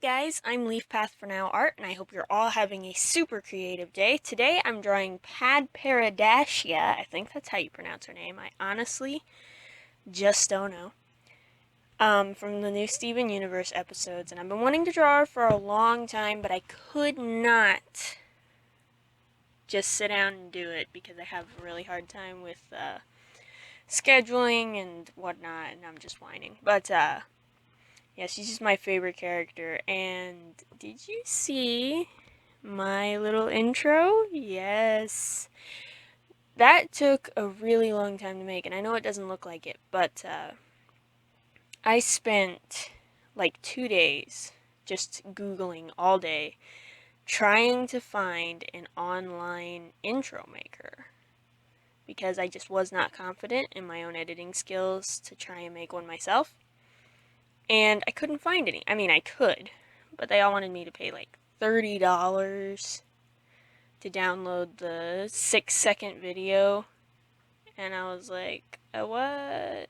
guys, I'm Leaf Path for Now Art, and I hope you're all having a super creative day. Today I'm drawing Padparadscha. I think that's how you pronounce her name. I honestly just don't know. From the new Steven Universe episodes, and I've been wanting to draw her for a long time, but I could not just sit down and do it because I have a really hard time with scheduling and whatnot, and I'm just whining. But yeah, she's just my favorite character. And did you see my little intro? Yes. That took a really long time to make, and I know it doesn't look like it, but I spent like 2 days just Googling all day trying to find an online intro maker because I just was not confident in my own editing skills to try and make one myself. And I couldn't find any. I mean, I could, but they all wanted me to pay like $30 to download the 6-second video. And I was like, what?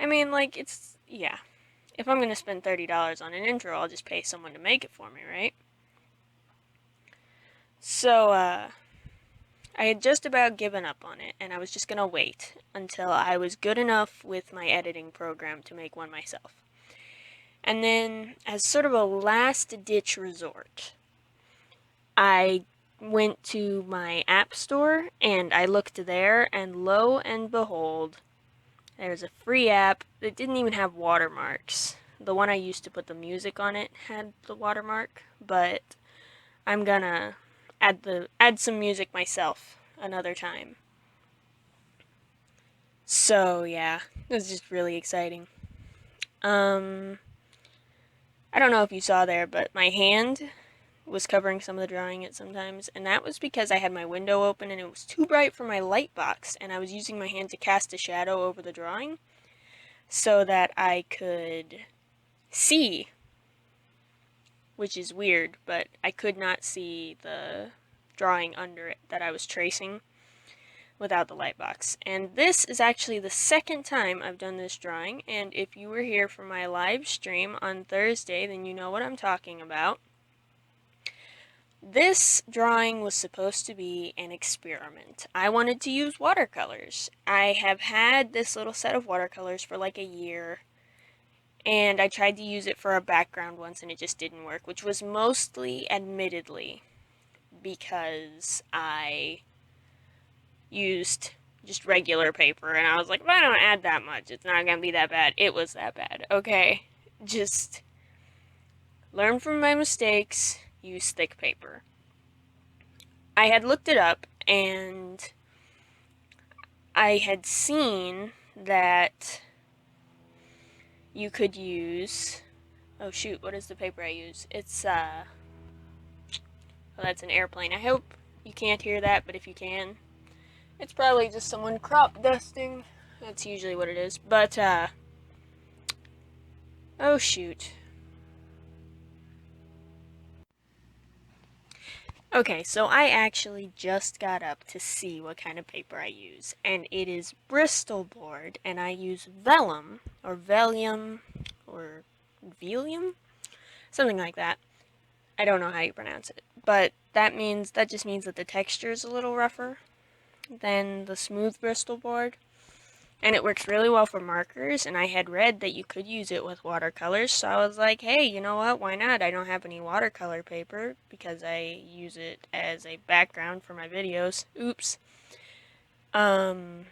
I mean, like, yeah. If I'm going to spend $30 on an intro, I'll just pay someone to make it for me, right? So, I had just about given up on it, and I was just going to wait until I was good enough with my editing program to make one myself. And then, as sort of a last-ditch resort, I went to my app store, and I looked there, and lo and behold, there's a free app that didn't even have watermarks. The one I used to put the music on it had the watermark, but I'm gonna add some music myself another time. So yeah, it was just really exciting. I don't know if you saw there, but my hand was covering some of the drawing at sometimes, and that was because I had my window open and it was too bright for my light box, and I was using my hand to cast a shadow over the drawing so that I could see, which is weird, but I could not see the drawing under it that I was tracing without the light box. And this is actually the second time I've done this drawing, and if you were here for my live stream on Thursday, then you know what I'm talking about. This drawing was supposed to be an experiment. I wanted to use watercolors. I have had this little set of watercolors for like a year, and I tried to use it for a background once and it just didn't work, which was mostly, admittedly, because I used just regular paper, and I was like, if I don't add that much, it's not gonna be that bad. It was that bad, okay? Just learn from my mistakes, use thick paper. I had looked it up, and I had seen that you could use, oh shoot, what is the paper I use? It's, well, that's an airplane. I hope you can't hear that, but if you can, it's probably just someone crop dusting. That's usually what it is. But, oh shoot. Okay, so I actually just got up to see what kind of paper I use, and it is Bristol board, and I use vellum, or velium, or velium? Something like that. I don't know how you pronounce it, but that just means that the texture is a little rougher than the smooth Bristol board. And it works really well for markers, and I had read that you could use it with watercolors, so I was like, hey, you know what, why not? I don't have any watercolor paper, because I use it as a background for my videos. Oops. And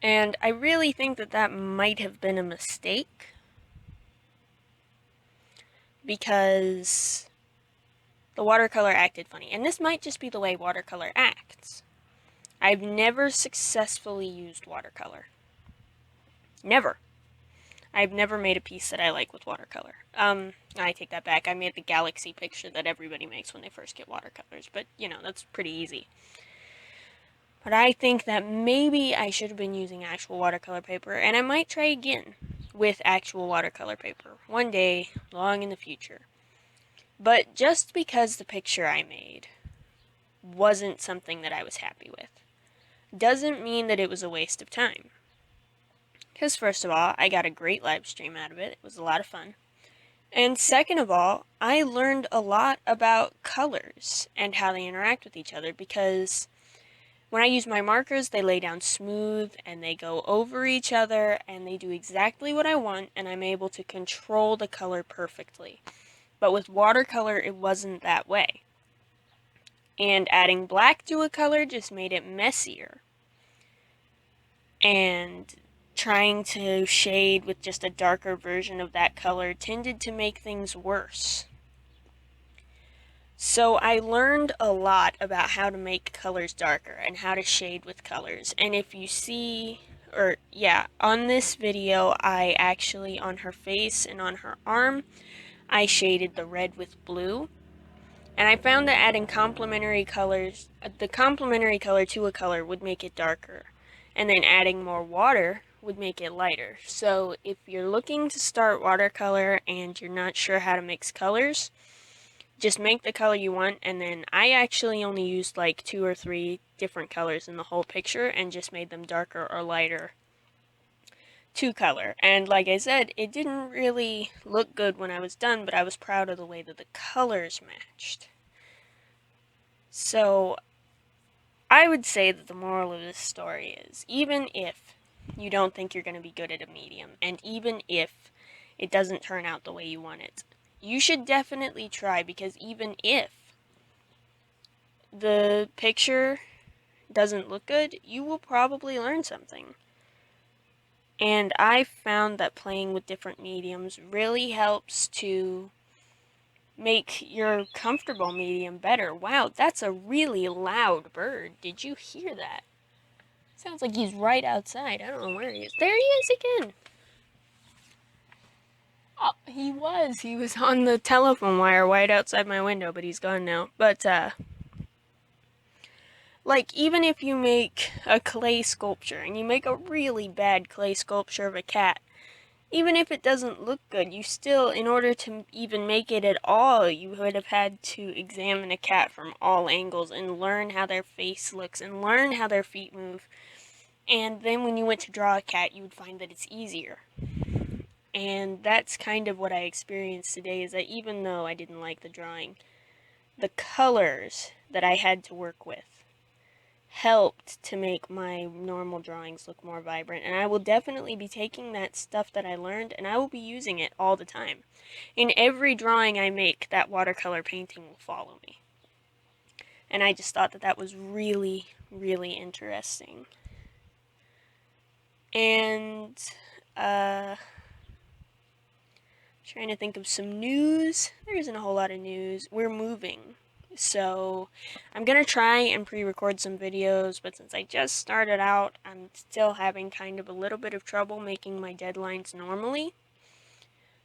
I really think that that might have been a mistake, because the watercolor acted funny, and this might just be the way watercolor acts. I've never successfully used watercolor. Never. I've never made a piece that I like with watercolor. I take that back. I made the galaxy picture that everybody makes when they first get watercolors, but, you know, that's pretty easy. But I think that maybe I should have been using actual watercolor paper, and I might try again with actual watercolor paper one day, long in the future. But just because the picture I made wasn't something that I was happy with, doesn't mean that it was a waste of time. Because first of all, I got a great live stream out of it. It was a lot of fun. And second of all, I learned a lot about colors and how they interact with each other, because when I use my markers, they lay down smooth and they go over each other and they do exactly what I want, and I'm able to control the color perfectly. But with watercolor, it wasn't that way. And adding black to a color just made it messier. And trying to shade with just a darker version of that color tended to make things worse. So I learned a lot about how to make colors darker and how to shade with colors. And if you see, or yeah, on this video, I actually, on her face and on her arm, I shaded the red with blue. And I found that adding complementary colors, the complementary color to a color would make it darker. And then adding more water would make it lighter. So if you're looking to start watercolor and you're not sure how to mix colors, just make the color you want. And then I actually only used like 2 or 3 different colors in the whole picture and just made them darker or lighter to color. And like I said, it didn't really look good when I was done, but I was proud of the way that the colors matched. So I would say that the moral of this story is, even if you don't think you're going to be good at a medium, and even if it doesn't turn out the way you want it, you should definitely try, because even if the picture doesn't look good, you will probably learn something. And I found that playing with different mediums really helps to make your comfortable medium better. Wow, that's a really loud bird. Did you hear that? Sounds like he's right outside. I don't know where he is. There he is again. Oh, he was. He was on the telephone wire right outside my window, but he's gone now. But, like, even if you make a clay sculpture, and you make a really bad clay sculpture of a cat, even if it doesn't look good, you still, in order to even make it at all, you would have had to examine a cat from all angles and learn how their face looks and learn how their feet move. And then when you went to draw a cat, you would find that it's easier. And that's kind of what I experienced today, is that even though I didn't like the drawing, the colors that I had to work with helped to make my normal drawings look more vibrant. And I will definitely be taking that stuff that I learned and I will be using it all the time. In every drawing I make, that watercolor painting will follow me. And I just thought that that was really, really interesting. And, trying to think of some news. There isn't a whole lot of news. We're moving. So I'm going to try and pre-record some videos, but since I just started out, I'm still having kind of a little bit of trouble making my deadlines normally.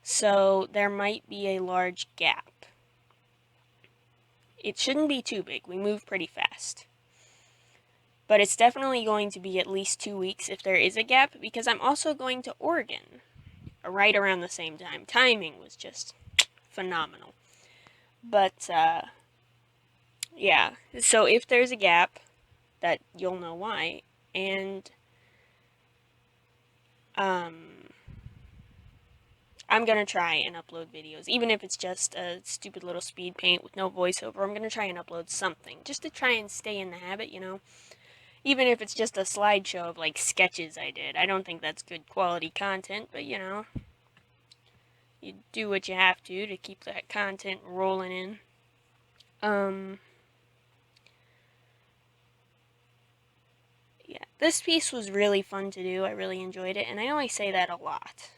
So there might be a large gap. It shouldn't be too big. We move pretty fast. But it's definitely going to be at least 2 weeks if there is a gap, because I'm also going to Oregon right around the same time. Timing was just phenomenal. But, yeah. So if there's a gap, that you'll know why. And, I'm gonna try and upload videos. Even if it's just a stupid little speed paint with no voiceover, I'm gonna try and upload something. Just to try and stay in the habit, you know? Even if it's just a slideshow of, like, sketches I did. I don't think that's good quality content, but, you know, you do what you have to keep that content rolling in. Yeah, this piece was really fun to do. I really enjoyed it, and I always say that a lot,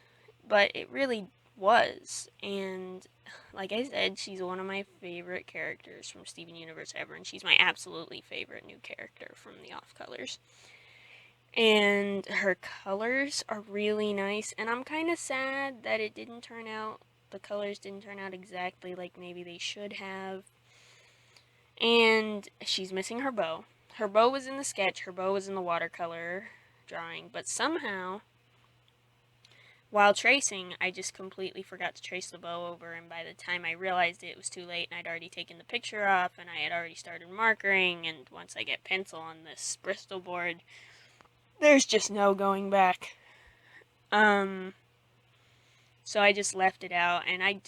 but it really was. And like I said, she's one of my favorite characters from Steven Universe ever, and she's my absolutely favorite new character from the Off Colors. And her colors are really nice, and I'm kind of sad that it didn't turn out, the colors didn't turn out exactly like maybe they should have. And she's missing her bow. Her bow was in the sketch, her bow was in the watercolor drawing, but somehow, while tracing, I just completely forgot to trace the bow over, and by the time I realized it, it was too late, and I'd already taken the picture off, and I had already started markering, and once I get pencil on this Bristol board, there's just no going back. So I just left it out, and I'm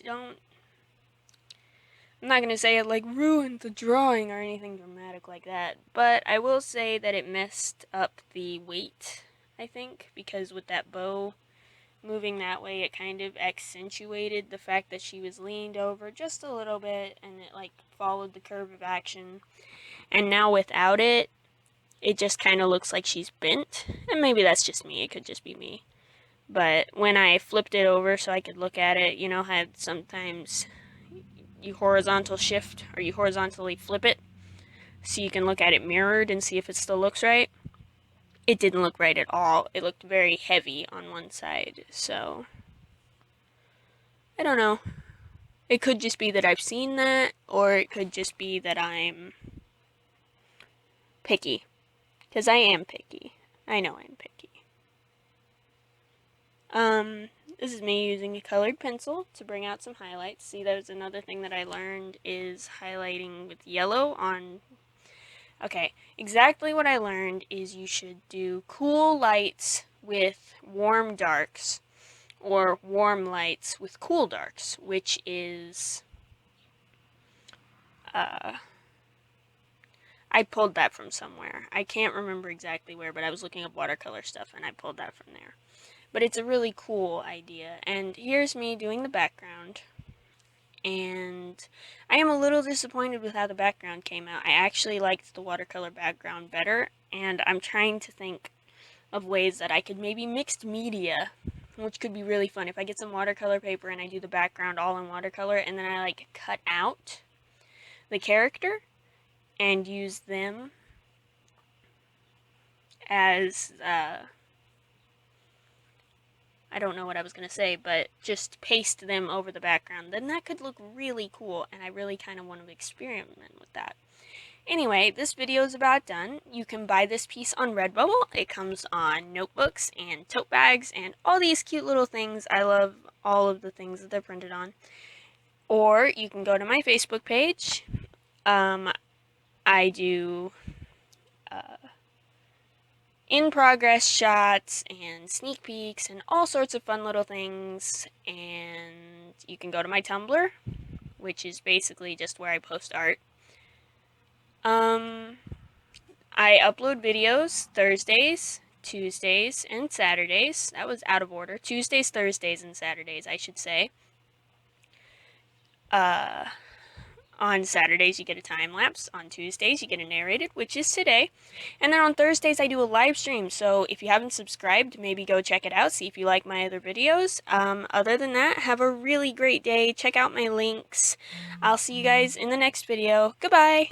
not gonna say it like ruined the drawing or anything dramatic like that, but I will say that it messed up the weight, I think, because with that bow moving that way, it kind of accentuated the fact that she was leaned over just a little bit, and it like followed the curve of action. And now without it, it just kind of looks like she's bent, and maybe that's just me, it could just be me. But when I flipped it over so I could look at it, you know how sometimes you horizontal shift or you horizontally flip it so you can look at it mirrored and see if it still looks right? It didn't look right at all. It looked very heavy on one side, so I don't know. It could just be that I've seen that, or it could just be that I'm picky. Because I am picky. I know I'm picky. This is me using a colored pencil to bring out some highlights. See, that was another thing that I learned is highlighting with yellow on... Okay, exactly what I learned is you should do cool lights with warm darks, or warm lights with cool darks, which is... I pulled that from somewhere. I can't remember exactly where, but I was looking up watercolor stuff and I pulled that from there. But it's a really cool idea. And here's me doing the background. And I am a little disappointed with how the background came out. I actually liked the watercolor background better, and I'm trying to think of ways that I could maybe mixed media, which could be really fun. If I get some watercolor paper and I do the background all in watercolor, and then I like cut out the character and use them as I don't know what I was going to say, but just paste them over the background, then that could look really cool, and I really kind of want to experiment with that. Anyway, this video is about done. You can buy this piece on Redbubble. It comes on notebooks and tote bags and all these cute little things. I love all of the things that they're printed on. Or you can go to my Facebook page. I do in-progress shots and sneak peeks and all sorts of fun little things. And you can go to my Tumblr, which is basically just where I post art. I upload videos Thursdays, Tuesdays, and Saturdays. That was out of order. Tuesdays, Thursdays, and Saturdays, I should say. On Saturdays, you get a time lapse. On Tuesdays, you get a narrated, which is today. And then on Thursdays, I do a live stream. So if you haven't subscribed, maybe go check it out. See if you like my other videos. Other than that, have a really great day. Check out my links. I'll see you guys in the next video. Goodbye.